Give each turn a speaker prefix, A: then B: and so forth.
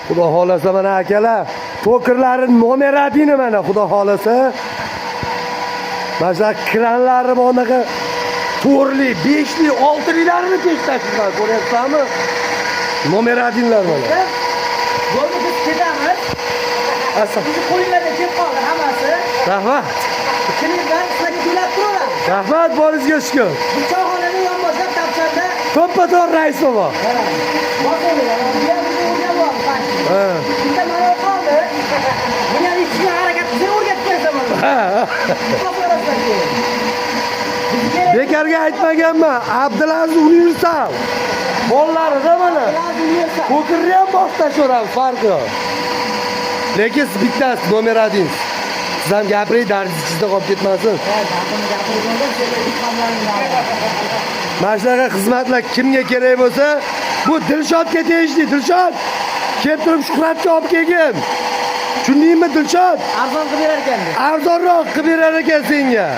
A: Xudo xolasa mana akalar, to'kirlari nomer 1 mana xudo xolasa. Mana kranlari bunaqa 4li, 5li, 6lilarni peshtashilar, ko'ryapsizmi? Nomer 1lar mana.
B: Bo'ldi biz ketamiz. Bizni qo'yinglarga kelib qoldi hammasi.
A: Rahmat.
B: Kimdan sizlarga to'lab turaveramiz.
A: Rahmat, bolingizga shukur.
B: Bu choyxonani yonboshlab topshirdi.
A: To'ppa-to'g'ri rais baba. Ha.
B: Bitta mana qoldi. Buni ichishga harakat qilsa o'rgatib qo'ysa bo'ladi.
A: Bekarga aytmaganman. Abdulaziz universal. Bollarida mana. Ko'kirni ham boshlashoramiz, farqi yo'q. Lekin siz bittasi nomer 1. Siz ham gapiring, darsingizda qolib ketmasin. Mana shunaqa xizmatlar kimga kerak bo'lsa, bu Dilshodga tegishli. Dilshod, kelib turib Shuhratga olib kelgin. Tushundingmi Dilshod?
B: Arzon qilib berar ekan.
A: Arzonroq qilib berar ekan senga.